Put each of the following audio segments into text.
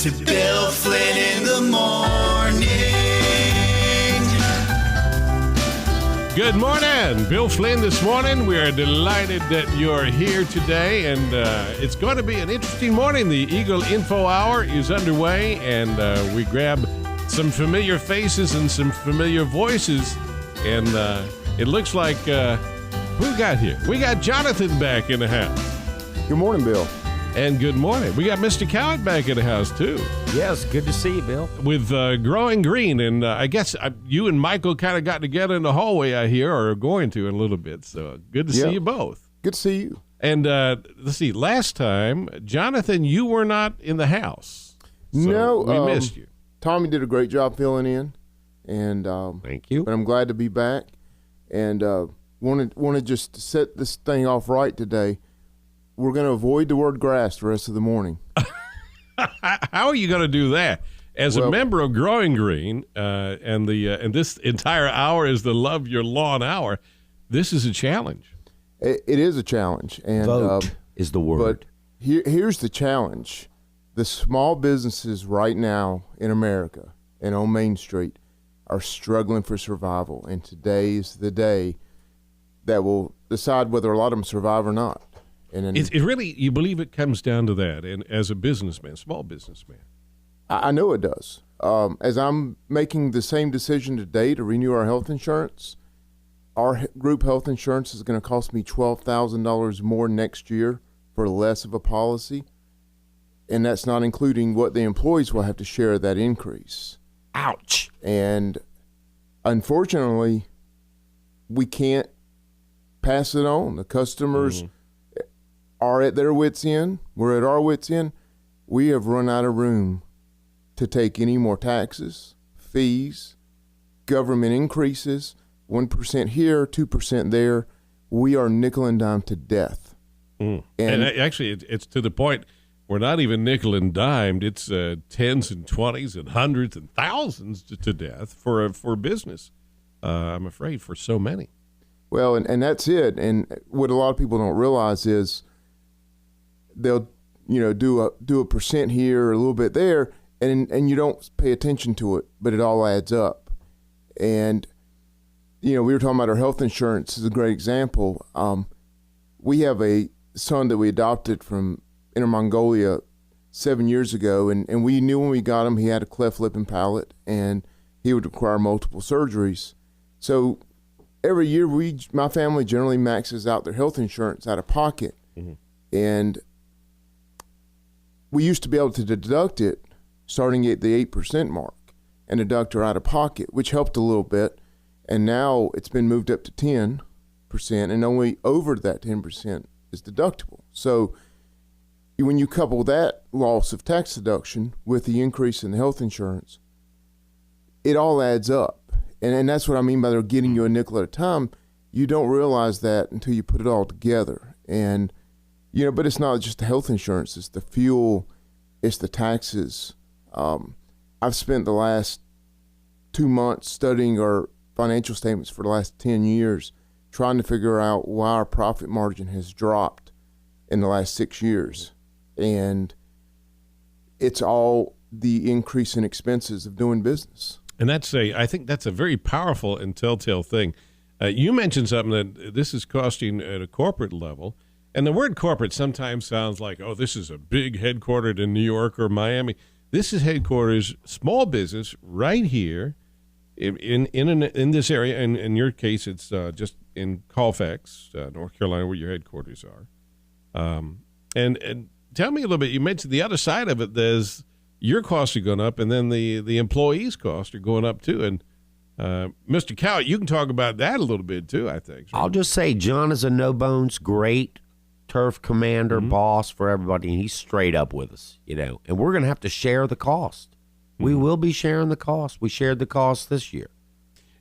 to Bill Flynn in the morning. Good morning. Bill Flynn this morning. We are delighted that you're here today, and it's going to be an interesting morning. The Eagle Info Hour is underway, and we grab some familiar faces and some familiar voices, and it looks like who we got here? We got Jonathan back in the house. Good morning, Bill. And good morning. We got Mr. Cowett back in the house, too. Yes, good to see you, Bill. With Growing Green, and I guess you and Michael kind of got together in the hallway, I hear, or are going to in a little bit, so good to see you both. Good to see you. And let's see, last time, Jonathan, you were not in the house. So no. We missed you. Tommy did a great job filling in, and Thank you. but I'm glad to be back, and want to just set this thing off right today. We're going to avoid the word grass the rest of the morning. How are you going to do that? As a member of Growing Green, and this entire hour is the Love Your Lawn Hour, this is a challenge. It is a challenge. And, Vote is the word. But here's the challenge. The small businesses right now in America and on Main Street are struggling for survival, and today is the day that will decide whether a lot of them survive or not. And It really, you believe it comes down to that, and as a businessman, small businessman. I know it does. As I'm making the same decision today to renew our health insurance, our group health insurance is going to cost me $12,000 more next year for less of a policy, and that's not including what the employees will have to share that increase. Ouch. And unfortunately, we can't pass it on. The customers are at their wits' end. We're at our wits' end. We have run out of room to take any more taxes, fees, government increases, 1% here, 2% there. We are nickel and dime to death. And actually, it's to the point we're not even nickel and dimed. It's tens and twenties and hundreds and thousands to death for business. I'm afraid for so many. Well, and that's it. And what a lot of people don't realize is they'll do a percent here, a little bit there, and you don't pay attention to it, but it all adds up. And we were talking about our health insurance is a great example. We have a son that we adopted from Inner Mongolia 7 years ago, and we knew when we got him he had a cleft lip and palate, and he would require multiple surgeries. So every year my family generally maxes out their health insurance out of pocket, and we used to be able to deduct it starting at the 8% mark and deduct her out of pocket, which helped a little bit. And now it's been moved up to 10%, and only over that 10% is deductible. So when you couple that loss of tax deduction with the increase in the health insurance, it all adds up. And that's what I mean by they're getting you a nickel at a time. You don't realize that until you put it all together. And but it's not just the health insurance, it's the fuel, it's the taxes. I've spent the last 2 months studying our financial statements for the last 10 years, trying to figure out why our profit margin has dropped in the last 6 years. And it's all the increase in expenses of doing business. And I think that's a very powerful and telltale thing. You mentioned something that this is costing at a corporate level. And the word corporate sometimes sounds like, oh, this is a big headquartered in New York or Miami. This is headquarters, small business, right here in this area. And in your case, it's just in Colfax, North Carolina, where your headquarters are. And tell me a little bit. You mentioned the other side of it. There's your costs are going up, and then the employees' costs are going up too. And Mr. Cowett, you can talk about that a little bit too, I think. I'll just say John is a no-bones, great turf commander, boss for everybody, and he's straight up with us, and we're going to have to share the cost. We will be sharing the cost. We shared the cost this year.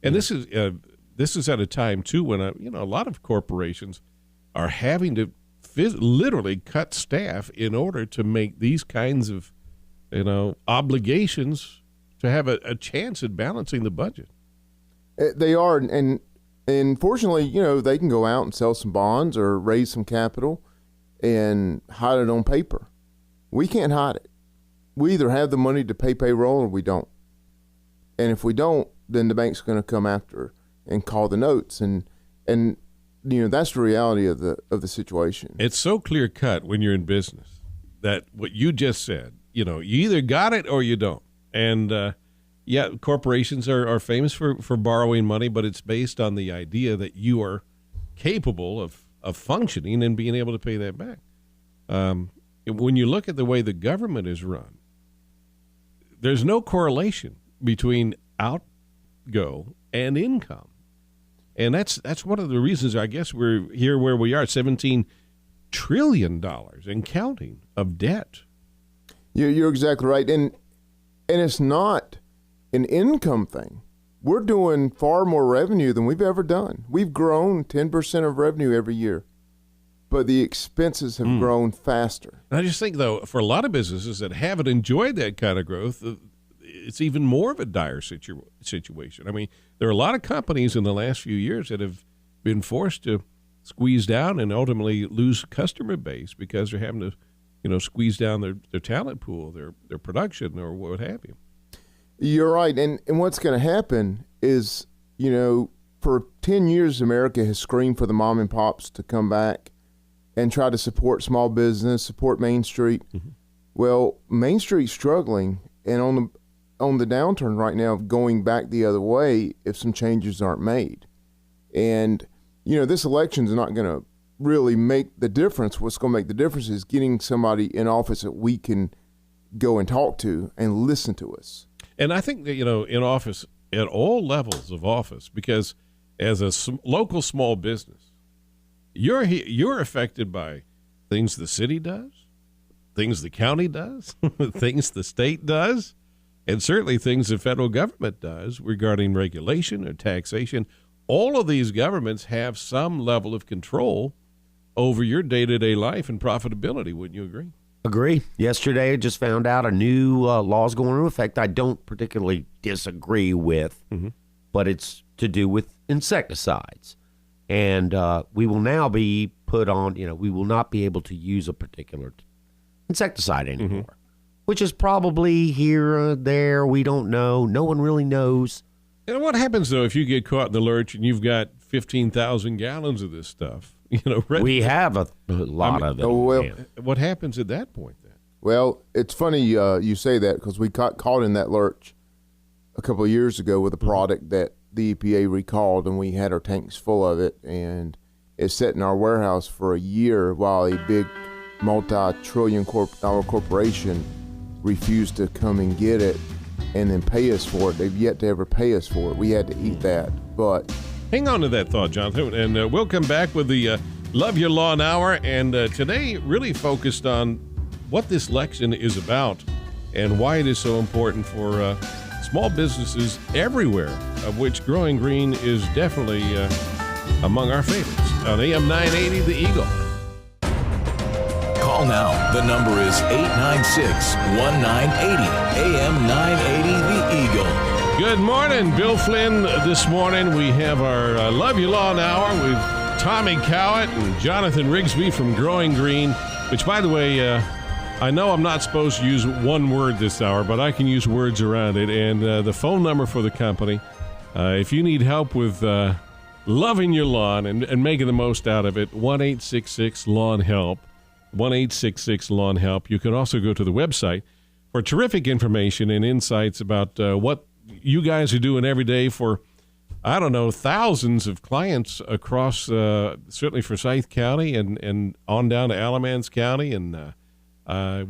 And this is at a time too when a lot of corporations are having to literally cut staff in order to make these kinds of obligations to have a chance at balancing the budget. They are, and fortunately, they can go out and sell some bonds or raise some capital and hide it on paper. We can't hide it. we either have the money to pay payroll or we don't. And if we don't, then the bank's going to come after and call the notes. And that's the reality of the situation. It's so clear cut when you're in business that what you just said, you either got it or you don't. And corporations are famous for borrowing money, but it's based on the idea that you are capable of functioning and being able to pay that back. When you look at the way the government is run, there's no correlation between outgo and income. And that's one of the reasons I guess we're here where we are, $17 trillion and counting of debt. You're exactly right. And it's not an income thing. We're doing far more revenue than we've ever done. We've grown 10% of revenue every year, but the expenses have grown faster. And I just think, though, for a lot of businesses that haven't enjoyed that kind of growth, it's even more of a dire situation. I mean, there are a lot of companies in the last few years that have been forced to squeeze down and ultimately lose customer base because they're having to, squeeze down their talent pool, their production, or what have you. You're right. And what's going to happen is, for 10 years, America has screamed for the mom and pops to come back and try to support small business, support Main Street. Mm-hmm. Well, Main Street's struggling, and on the downturn right now, going back the other way if some changes aren't made. And, this election's not going to really make the difference. What's going to make the difference is getting somebody in office that we can go and talk to and listen to us. And I think that, in office, at all levels of office, because as a local small business, you're affected by things the city does, things the county does, things the state does, and certainly things the federal government does regarding regulation or taxation. All of these governments have some level of control over your day-to-day life and profitability. Wouldn't you agree? Agree. Yesterday, I just found out a new law's going into effect I don't particularly disagree with, but it's to do with insecticides. And we will now be put on, we will not be able to use a particular insecticide anymore, which is probably here or there. We don't know. No one really knows. And what happens, though, if you get caught in the lurch and you've got 15,000 gallons of this stuff? We have a lot of it. What happens at that point then? Well, it's funny you say that because we got caught in that lurch a couple of years ago with a product that the EPA recalled, and we had our tanks full of it, and it sat in our warehouse for a year while a big multi-trillion dollar corporation refused to come and get it and then pay us for it. They've yet to ever pay us for it. We had to eat that, but... Hang on to that thought, Jonathan, and we'll come back with the Love Your Lawn Hour, and today really focused on what this election is about and why it is so important for small businesses everywhere, of which Growing Green is definitely among our favorites. On AM 980, The Eagle. Call now. The number is 896-1980. AM 980, The Eagle. Good morning, Bill Flynn. This morning we have our Love Your Lawn Hour with Tommy Cowett and Jonathan Rigsby from Growing Green, which, by the way, I know I'm not supposed to use one word this hour, but I can use words around it. And the phone number for the company, if you need help with loving your lawn and making the most out of it, 1-866-LAWN-HELP, 1-866-LAWN-HELP. You can also go to the website for terrific information and insights about what you guys are doing every day for, I don't know, thousands of clients across, certainly for Forsyth County and on down to Alamance County. And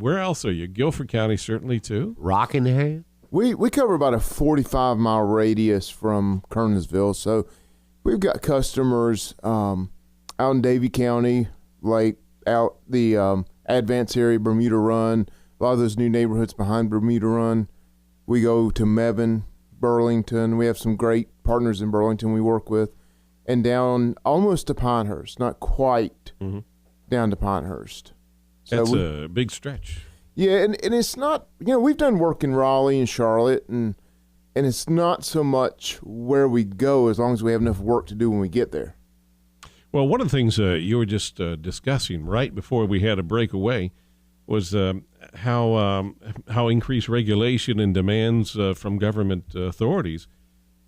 where else are you? Guilford County, certainly, too. Rockingham? We cover about a 45-mile radius from Kernersville. So we've got customers out in Davie County, like out the Advance area, Bermuda Run, a lot of those new neighborhoods behind Bermuda Run. We go to Mebane, Burlington. We have some great partners in Burlington we work with. And down almost to Pinehurst, not quite down to Pinehurst. So That's a big stretch. Yeah, and it's not, we've done work in Raleigh and Charlotte, and it's not so much where we go as long as we have enough work to do when we get there. Well, one of the things you were just discussing right before we had a break away was how increased regulation and demands from government authorities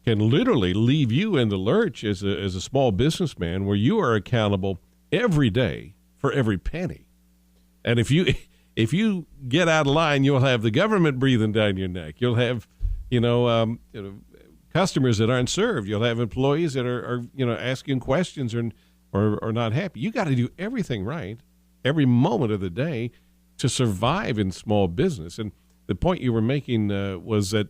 can literally leave you in the lurch as a small businessman, where you are accountable every day for every penny. And if you get out of line, you'll have the government breathing down your neck. You'll have, customers that aren't served. You'll have employees that are asking questions or not happy. You got to do everything right every moment of the day to survive in small business. And the point you were making was that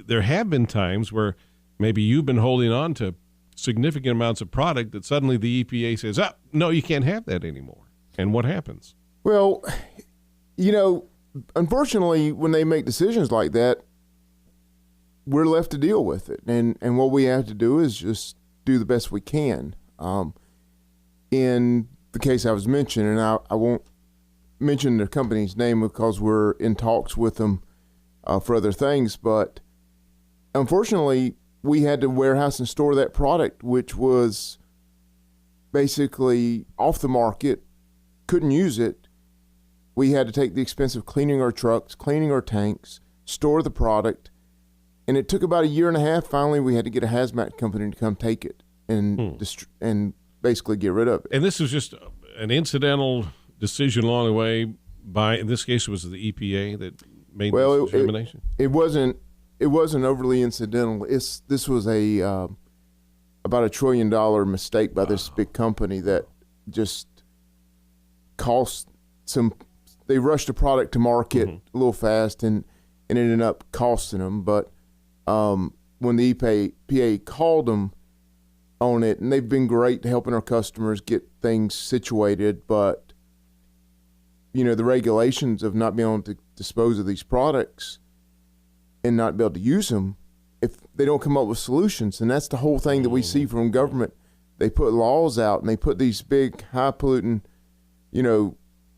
there have been times where maybe you've been holding on to significant amounts of product that suddenly the EPA says, no, you can't have that anymore. And what happens? Well, unfortunately, when they make decisions like that, we're left to deal with it. And what we have to do is just do the best we can. In the case I was mentioning, and I won't mention the company's name because we're in talks with them for other things, but unfortunately, we had to warehouse and store that product, which was basically off the market, couldn't use it. We had to take the expense of cleaning our trucks, cleaning our tanks, store the product, and it took about a year and a half. Finally, we had to get a hazmat company to come take it and basically get rid of it. And this was just an incidental decision along the way by, in this case, it was the EPA that made this determination? It wasn't overly incidental. This was about $1 trillion mistake by this big company that just cost some. They rushed a product to market a little fast, and it ended up costing them. But when the EPA called them on it, and they've been great helping our customers get things situated, but the regulations of not being able to dispose of these products and not be able to use them if they don't come up with solutions. And that's the whole thing that we see from government. They put laws out and they put these big, high polluting,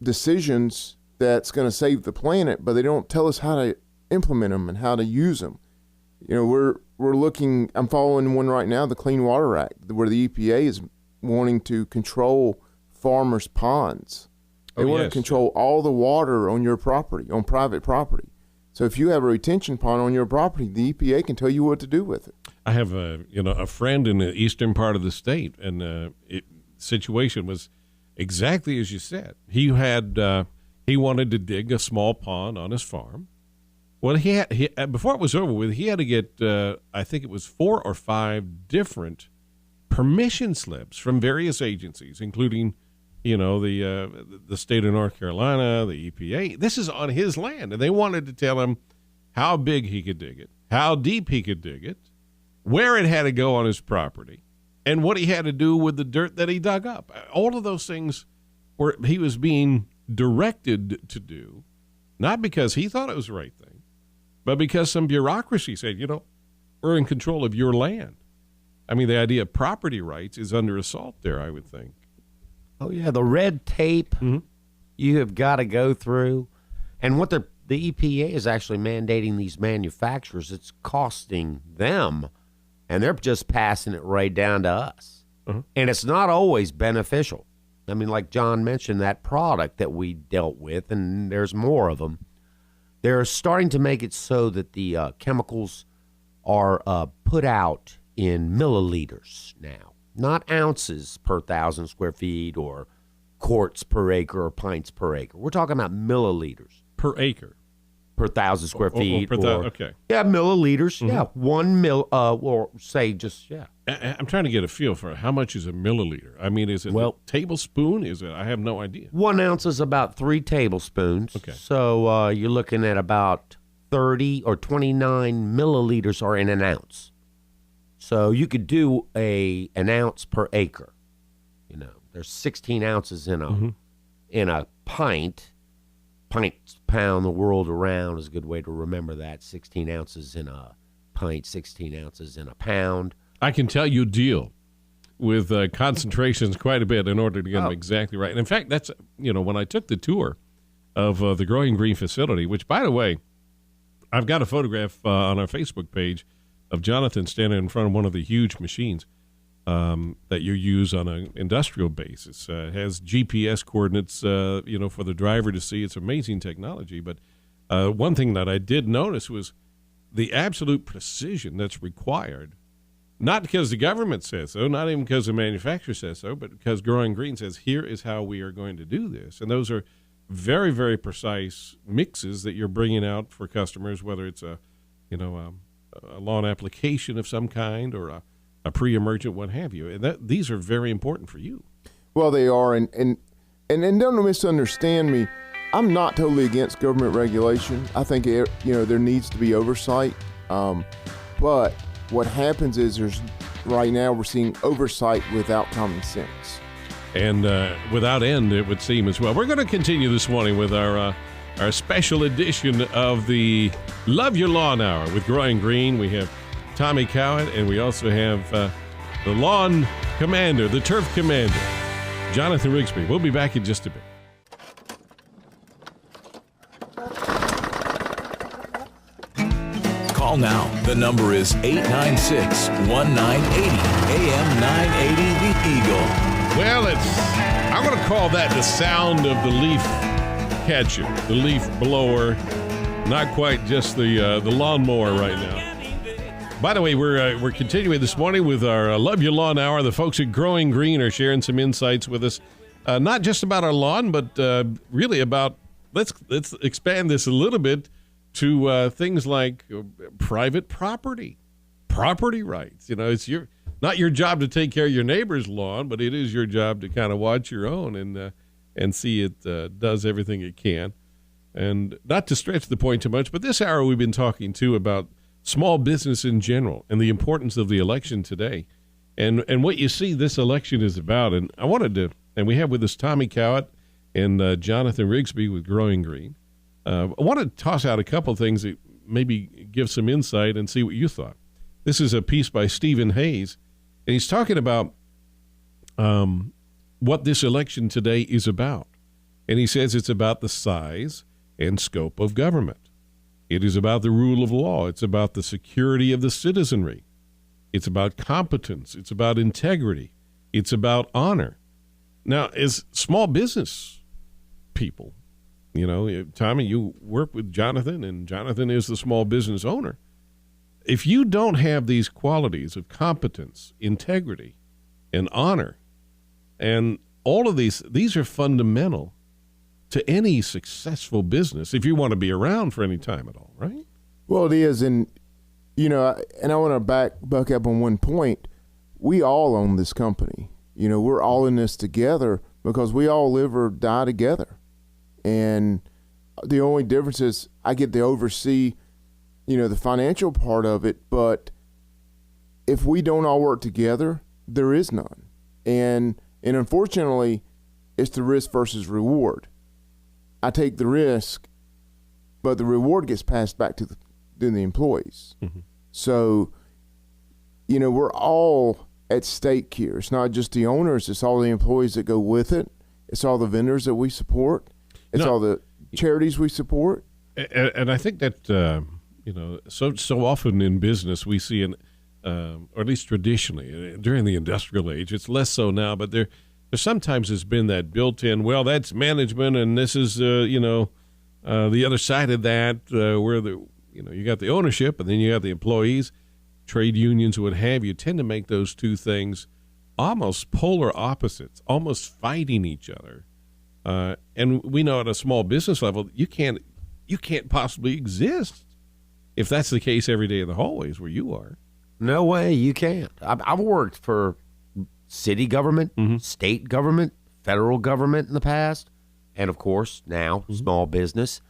decisions that's going to save the planet, but they don't tell us how to implement them and how to use them. We're looking, I'm following one right now, the Clean Water Act, where the EPA is wanting to control farmers' ponds. They want to control all the water on your property, on private property. So if you have a retention pond on your property, the EPA can tell you what to do with it. I have a friend in the eastern part of the state, and the situation was exactly as you said. He wanted to dig a small pond on his farm. Well, he before it was over with, he had to get I think it was 4 or 5 different permission slips from various agencies, including the state of North Carolina, the EPA. This is on his land, and they wanted to tell him how big he could dig it, how deep he could dig it, where it had to go on his property, and what he had to do with the dirt that he dug up. All of those things he was being directed to do, not because he thought it was the right thing, but because some bureaucracy said, we're in control of your land. I mean, the idea of property rights is under assault there, I would think. Oh, yeah, the red tape you have got to go through. And what the EPA is actually mandating these manufacturers, it's costing them, and they're just passing it right down to us. And it's not always beneficial. I mean, like John mentioned, that product that we dealt with, and there's more of them, they're starting to make it so that the chemicals are put out in milliliters now. Not ounces per 1,000 square feet or quarts per acre or pints per acre. We're talking about milliliters. Per acre? Per 1,000 square feet. Okay. Yeah, milliliters. Yeah, 1 mil, or say just, yeah. I'm trying to get a feel for how much is a milliliter. I mean, is it a tablespoon? Is it? I have no idea. 1 ounce is about 3 tablespoons. Okay. So you're looking at about 30 or 29 milliliters are in an ounce. So you could do an ounce per acre. There's 16 ounces in a pint. Pints pound the world around is a good way to remember that. 16 ounces in a pint, 16 ounces in a pound. I can tell you deal with concentrations quite a bit in order to get them exactly right. And in fact, that's, when I took the tour of the Growing Green facility, which, by the way, I've got a photograph on our Facebook page of Jonathan standing in front of one of the huge machines. that you use on an industrial basis. It has GPS coordinates, for the driver to see. It's amazing technology. But one thing that I did notice was the absolute precision that's required, not because the government says so, not even because the manufacturer says so, but because Growing Green says, here is how we are going to do this. And those are very, very precise mixes that you're bringing out for customers, whether it's a lawn application of some kind or a pre-emergent, what have you. And these are very important for you. Well, they are, and don't misunderstand me. I'm not totally against government regulation. I think there needs to be oversight. But what happens is right now we're seeing oversight without common sense. And without end, it would seem as well. We're going to continue this morning with our special edition of the Love Your Lawn Hour with Growing Green. We have Tommy Cowett, and we also have the Lawn Commander, the Turf Commander, Jonathan Rigsby. We'll be back in just a bit. Call now. The number is 896-1980. AM 980 The Eagle. Well, I'm going to call that the sound of the leaf catcher, the leaf blower, not quite just the lawnmower right now. By the way, we're continuing this morning with our Love Your Lawn Hour. The folks at Growing Green are sharing some insights with us, not just about our lawn, but really about, let's expand this a little bit to things like private property rights. It's not your job to take care of your neighbor's lawn, but it is your job to kind of watch your own and see it does everything it can. And not to stretch the point too much, but this hour we've been talking too about small business in general and the importance of the election today, and what you see this election is about. And I wanted to, and we have with us Tommy Cowett and Jonathan Rigsby with Growing Green. I want to toss out a couple of things that maybe give some insight and see what you thought. This is a piece by Stephen Hayes, and he's talking about what this election today is about. And he says it's about the size and scope of government. It is about the rule of law. It's about the security of the citizenry. It's about competence. It's about integrity. It's about honor. Now, as small business people, Tommy, you work with Jonathan, and Jonathan is the small business owner. If you don't have these qualities of competence, integrity, and honor, and all of these are fundamental to any successful business if you want to be around for any time at all, right? Well, it is, and I want to back up on one point. We all own this company. We're all in this together because we all live or die together. And the only difference is I get to oversee, the financial part of it. But if we don't all work together, there is none. And unfortunately, it's the risk versus reward. I take the risk, but the reward gets passed back to the employees. Mm-hmm. So, we're all at stake here. It's not just the owners. It's all the employees that go with it. It's all the vendors that we support. It's all the charities we support. And I think that, so often in business we see, or at least traditionally, during the industrial age, it's less so now, but there sometimes has been that built-in, well, that's management, and this is, the other side of that, where you got the ownership, and then you got the employees, trade unions, what have you, tend to make those two things almost polar opposites, almost fighting each other. And we know at a small business level, you can't possibly exist if that's the case every day in the hallways where you are. No way, you can't. I've worked for city government, state government, federal government in the past, and of course now small business,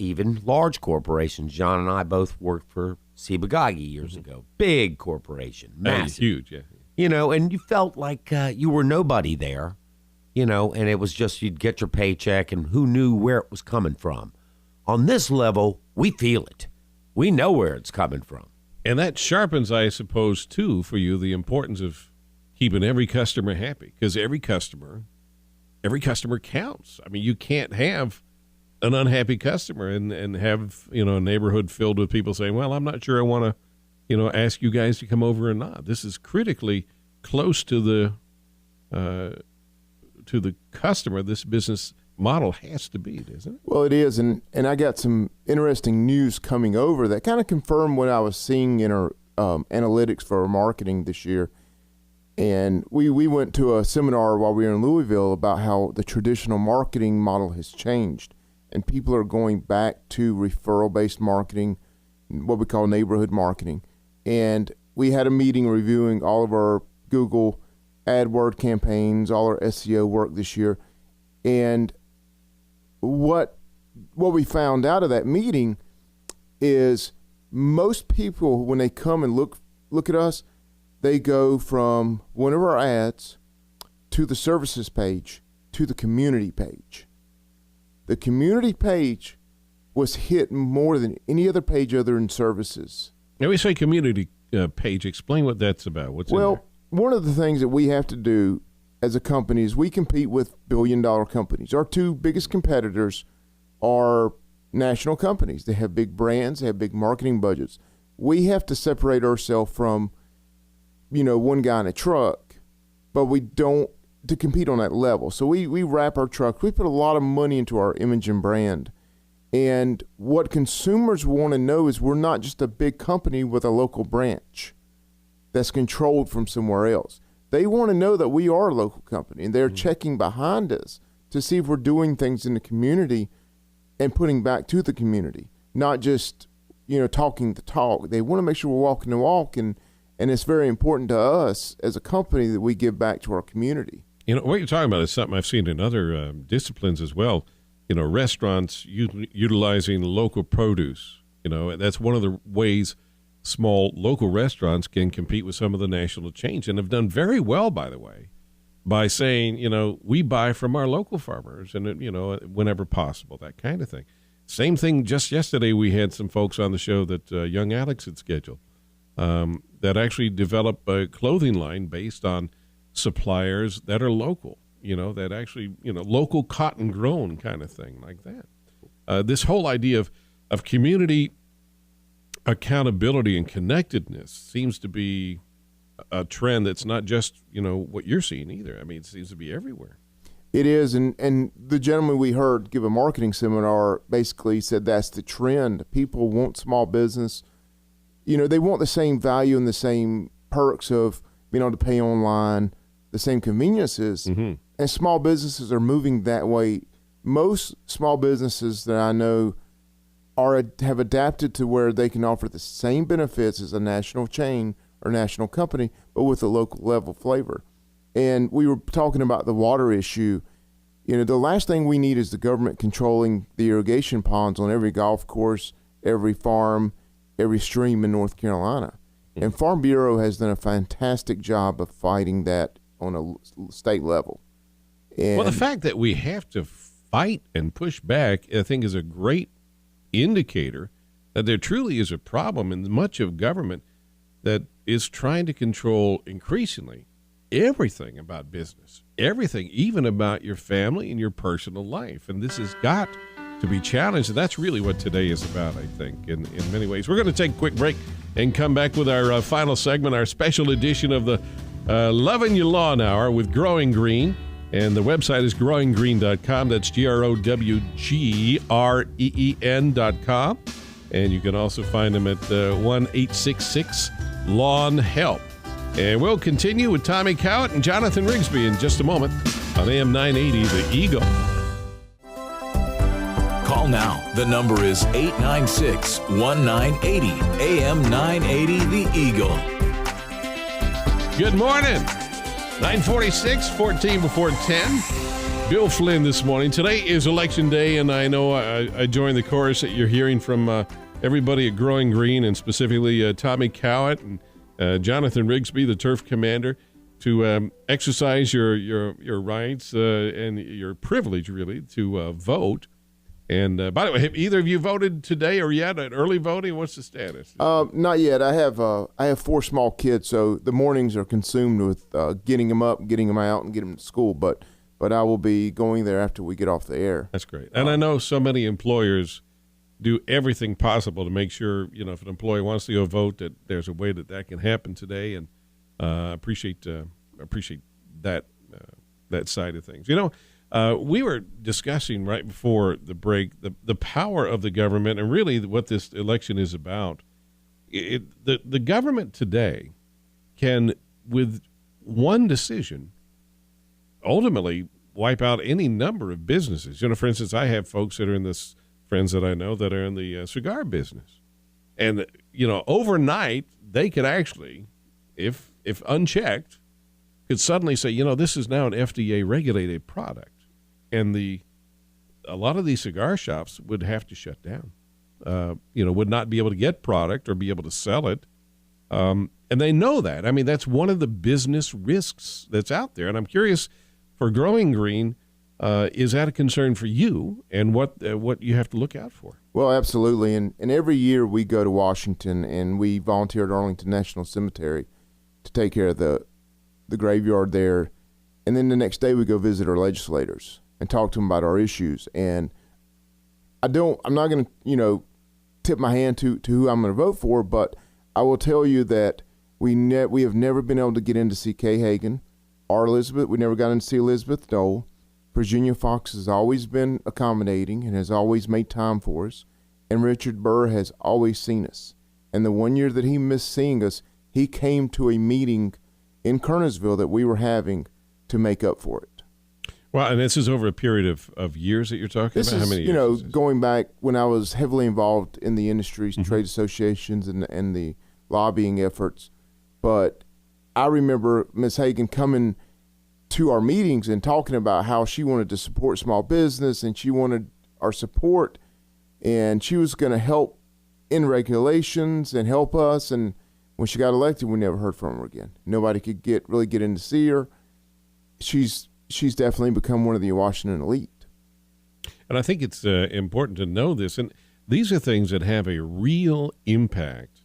even large corporations. John and I both worked for Ciba-Geigy years ago. Big corporation, massive. Huge, yeah. And you felt like you were nobody there, and it was just you'd get your paycheck and who knew where it was coming from. On this level, we feel it. We know where it's coming from. And that sharpens, I suppose, too, for you, the importance of keeping every customer happy, because every customer counts. I mean, you can't have an unhappy customer and have, a neighborhood filled with people saying, well, I'm not sure I want to, ask you guys to come over or not. This is critically close to the customer this business model has to be, isn't it? Well, it is, and I got some interesting news coming over that kind of confirmed what I was seeing in our analytics for our marketing this year. And we went to a seminar while we were in Louisville about how the traditional marketing model has changed, and people are going back to referral-based marketing, what we call neighborhood marketing. And we had a meeting reviewing all of our Google AdWord campaigns, all our SEO work this year, and what we found out of that meeting is most people, when they come and look at us, they go from one of our ads to the services page to the community page. The community page was hit more than any other page other than services. Now we say community page. Explain what that's about. What's in there? One of the things that we have to do as a company is we compete with billion-dollar companies. Our two biggest competitors are national companies. They have big brands. They have big marketing budgets. We have to separate ourselves from, one guy in a truck, but we don't to compete on that level. So we wrap our truck. We put a lot of money into our image and brand. And what consumers want to know is we're not just a big company with a local branch that's controlled from somewhere else. They want to know that we are a local company, and they're checking behind us to see if we're doing things in the community and putting back to the community, not just, talking the talk. They want to make sure we're walking the walk, and it's very important to us as a company that we give back to our community. What you're talking about is something I've seen in other disciplines as well. Restaurants utilizing local produce. That's one of the ways small local restaurants can compete with some of the national chains, and have done very well, by the way, by saying, we buy from our local farmers and, whenever possible, that kind of thing. Same thing, just yesterday we had some folks on the show that young Alex had scheduled that actually develop a clothing line based on suppliers that are local, that actually, local cotton grown kind of thing like that. This whole idea of community accountability and connectedness seems to be a trend that's not just, what you're seeing either. I mean, it seems to be everywhere. It is, and the gentleman we heard give a marketing seminar basically said that's the trend. People want small business. They want the same value and the same perks of being able to pay online, the same conveniences, and small businesses are moving that way. Most small businesses that I know have adapted to where they can offer the same benefits as a national chain or national company, but with a local level flavor. And we were talking about the water issue. The last thing we need is the government controlling the irrigation ponds on every golf course, every farm, every stream in North Carolina. And Farm Bureau has done a fantastic job of fighting that on a state level. And the fact that we have to fight and push back, I think, is a great indicator that there truly is a problem in much of government that is trying to control increasingly everything about business, everything, even about your family and your personal life. And this has got to be challenged. And that's really what today is about, I think, in many ways. We're going to take a quick break and come back with our final segment, our special edition of the Loving Your Lawn Hour with Growing Green. And the website is growinggreen.com. That's growgreen.com. And you can also find them at 1-866-LAWN-HELP. And we'll continue with Tommy Cowett and Jonathan Rigsby in just a moment on AM 980, The Eagle. Call now. The number is 896-1980, AM 980, The Eagle. Good morning. 9:46, 14 before 10. Bill Flynn this morning. Today is Election Day, and I know I joined the chorus that you're hearing from everybody at Growing Green, and specifically Tommy Cowett and Jonathan Rigsby, the turf commander, to exercise your rights and your privilege, really, to vote. And by the way, have either of you voted today or yet at early voting? What's the status? Not yet. I have 4 small kids, so the mornings are consumed with getting them up, getting them out, and getting them to school. But I will be going there after we get off the air. That's great. And I know so many employers do everything possible to make sure, if an employee wants to go vote, that there's a way that can happen today. And Appreciate that that side of things. We were discussing right before the break the power of the government and really what this election is about. The government today can, with one decision, ultimately wipe out any number of businesses. For instance, I have folks that are in this, friends that I know that are in the cigar business. And, overnight, they could actually, if unchecked, could suddenly say, this is now an FDA-regulated product. And a lot of these cigar shops would have to shut down, would not be able to get product or be able to sell it. And they know that. I mean, that's one of the business risks that's out there. And I'm curious, for Growing Green, is that a concern for you and what you have to look out for? Well, absolutely. And every year we go to Washington and we volunteer at Arlington National Cemetery to take care of the graveyard there. And then the next day we go visit our legislators and talk to them about our issues. And I'm not going to, tip my hand to who I'm going to vote for, but I will tell you that we have never been able to get in to see Kay Hagan or Elizabeth. We never got in to see Elizabeth Dole. Virginia Fox has always been accommodating and has always made time for us. And Richard Burr has always seen us. And the one year that he missed seeing us, he came to a meeting in Kernersville that we were having to make up for it. Well, and this is over a period of years that you're talking about? How many years? Going back when I was heavily involved in the industries, trade associations, and the lobbying efforts. But I remember Ms. Hagan coming to our meetings and talking about how she wanted to support small business and she wanted our support and she was going to help in regulations and help us. And when she got elected, we never heard from her again. Nobody could really get in to see her. She's definitely become one of the Washington elite. And I think it's important to know this. And these are things that have a real impact.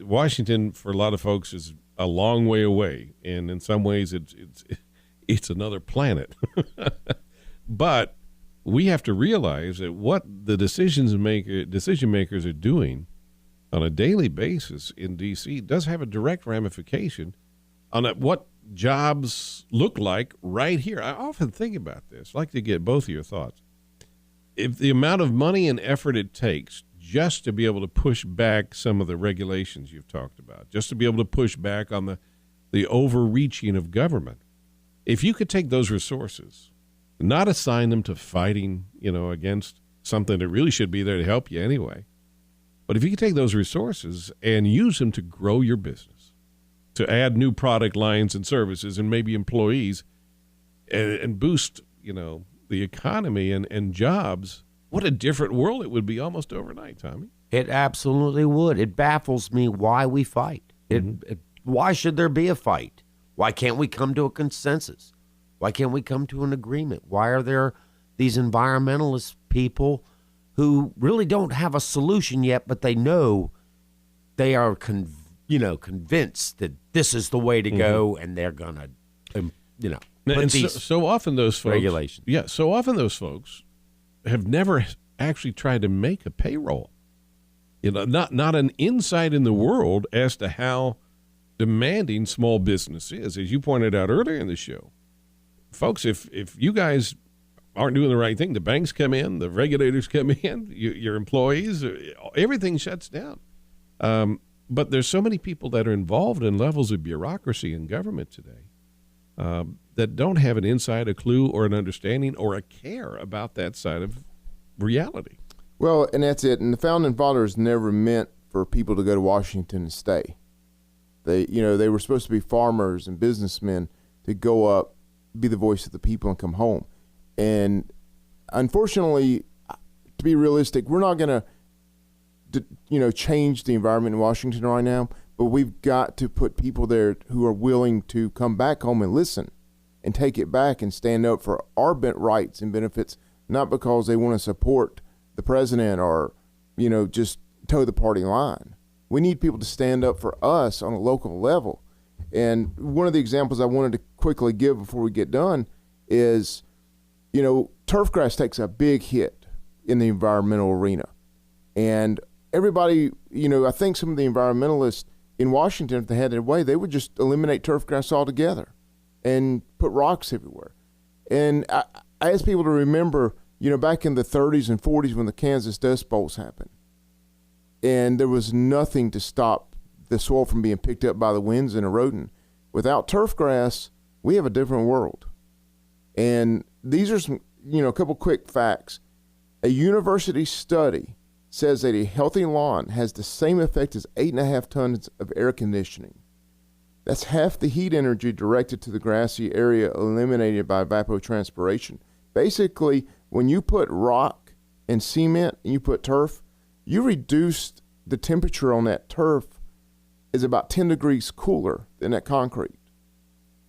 Washington, for a lot of folks, is a long way away. And in some ways, it's another planet. But we have to realize that what the decision makers are doing on a daily basis in D.C. does have a direct ramification on what jobs look like right here. I often think about this. I'd like to get both of your thoughts. If the amount of money and effort it takes just to be able to push back some of the regulations you've talked about, just to be able to push back on the overreaching of government, if you could take those resources, not assign them to fighting, against something that really should be there to help you anyway, but if you could take those resources and use them to grow your business, to add new product lines and services and maybe employees and boost, the economy and jobs, what a different world it would be almost overnight, Tommy. It absolutely would. It baffles me why we fight. Why should there be a fight? Why can't we come to a consensus? Why can't we come to an agreement? Why are there these environmentalist people who really don't have a solution yet, but they know they are convinced that this is the way to go, and they're gonna, put these so often those folks, regulations. Yeah, so often those folks have never actually tried to make a payroll. Not an insight in the world as to how demanding small business is, as you pointed out earlier in the show. Folks, if you guys aren't doing the right thing, the banks come in, the regulators come in, your employees, everything shuts down. But there's so many people that are involved in levels of bureaucracy in government today that don't have an insight, a clue, or an understanding, or a care about that side of reality. Well, and that's it. And the founding fathers never meant for people to go to Washington and stay. They were supposed to be farmers and businessmen to go up, be the voice of the people, and come home. And unfortunately, to be realistic, we're not going to change the environment in Washington right now, but we've got to put people there who are willing to come back home and listen and take it back and stand up for our rights and benefits, not because they want to support the president or, just toe the party line. We need people to stand up for us on a local level. And one of the examples I wanted to quickly give before we get done is, turf grass takes a big hit in the environmental arena. And everybody, I think some of the environmentalists in Washington, if they had their way, they would just eliminate turf grass altogether and put rocks everywhere. And I ask people to remember, back in the 30s and 40s when the Kansas Dust Bowls happened, and there was nothing to stop the soil from being picked up by the winds and eroding. Without turf grass, we have a different world. And these are some, a couple quick facts. A university study says that a healthy lawn has the same effect as 8.5 tons of air conditioning. That's half the heat energy directed to the grassy area eliminated by evapotranspiration. Basically, when you put rock and cement and you put turf, you reduce the temperature on that turf is about 10 degrees cooler than that concrete.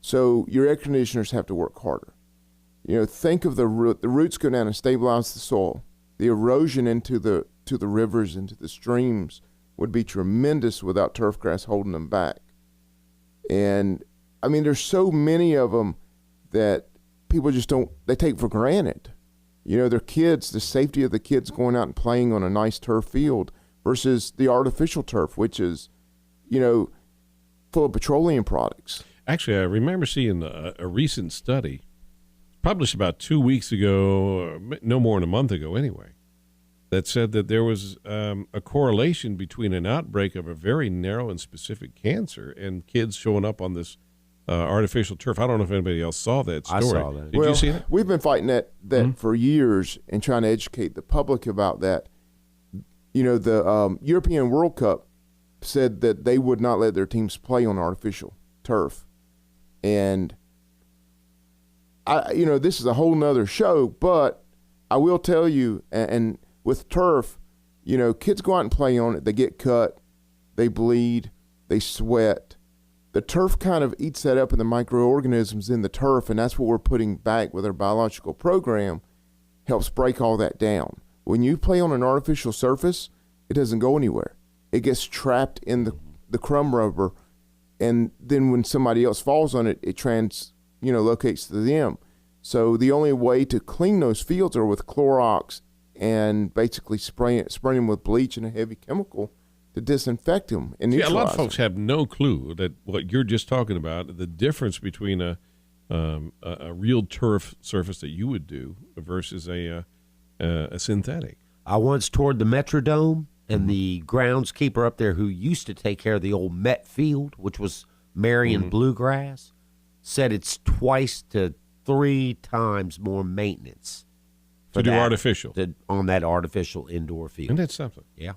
So your air conditioners have to work harder. Think of the roots go down and stabilize the soil. The erosion into the rivers, into the streams would be tremendous without turf grass holding them back. And I mean, there's so many of them that people just they take for granted. Their kids, the safety of the kids going out and playing on a nice turf field versus the artificial turf, which is, full of petroleum products. Actually, I remember seeing a recent study published about 2 weeks ago, no more than a month ago anyway, that said that there was a correlation between an outbreak of a very narrow and specific cancer and kids showing up on this artificial turf. I don't know if anybody else saw that story. I saw that. Did you see that? We've been fighting that for years and trying to educate the public about that. The European World Cup said that they would not let their teams play on artificial turf. And this is a whole nother show, but I will tell you, and with turf, kids go out and play on it. They get cut, they bleed, they sweat. The turf kind of eats that up in the microorganisms in the turf, and that's what we're putting back with our biological program, helps break all that down. When you play on an artificial surface, it doesn't go anywhere. It gets trapped in the crumb rubber, and then when somebody else falls on it, it locates to them. So the only way to clean those fields are with Clorox and basically spraying them with bleach and a heavy chemical to disinfect them and neutralize a lot of folks them. have no clue that what you're just talking about, the difference between a real turf surface that you would do versus a synthetic. I once toured the Metrodome, and the groundskeeper up there who used to take care of the old Met Field, which was Marion Bluegrass, said it's 2 to 3 times more maintenance To do artificial. on that artificial indoor field. And that's something. Yeah.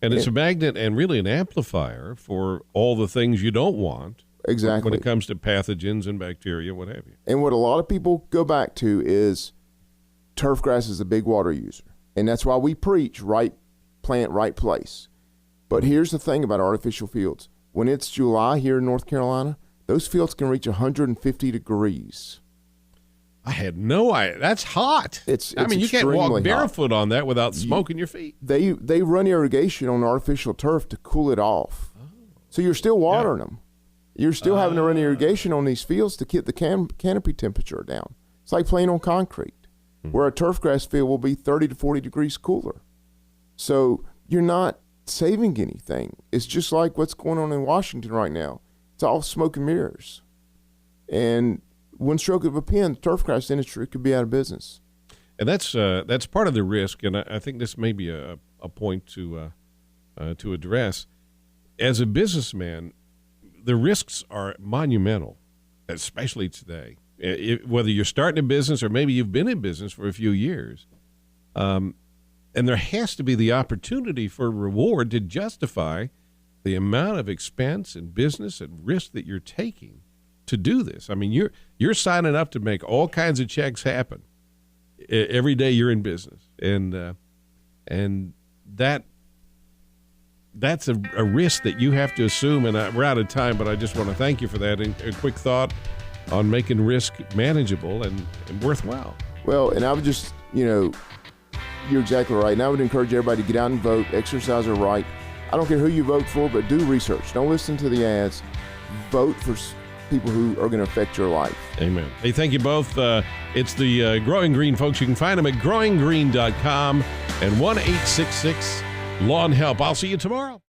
And it's a magnet and really an amplifier for all the things you don't want. Exactly. When it comes to pathogens and bacteria, what have you. And what a lot of people go back to is turf grass is a big water user. And that's why we preach right plant, right place. But here's the thing about artificial fields. When it's July here in North Carolina, those fields can reach 150 degrees. I had no idea. That's hot. It's you can't walk extremely barefoot on that without smoking your feet. They run irrigation on artificial turf to cool it off. So you're still watering them. You're still having to run irrigation on these fields to keep the canopy temperature down. It's like playing on concrete, where a turf grass field will be 30 to 40 degrees cooler. So you're not saving anything. It's just like what's going on in Washington right now. It's all smoke and mirrors. And one stroke of a pen, the turf grass industry could be out of business. And that's part of the risk, and I think this may be a point to address. As a businessman, the risks are monumental, especially today. Whether you're starting a business or maybe you've been in business for a few years, and there has to be the opportunity for reward to justify the amount of expense and business and risk that you're taking to do this. I mean, you're signing up to make all kinds of checks happen every day you're in business, and that's a risk that you have to assume. And we're out of time, but I just want to thank you for that. And a quick thought on making risk manageable and worthwhile. Well, and I would just, you're exactly right. And I would encourage everybody to get out and vote, exercise their right. I don't care who you vote for, but do research. Don't listen to the ads. Vote for people who are going to affect your life. Amen. Hey, thank you both. It's the Growing Green folks. You can find them at growinggreen.com and 1-866-LAWN-HELP. I'll see you tomorrow.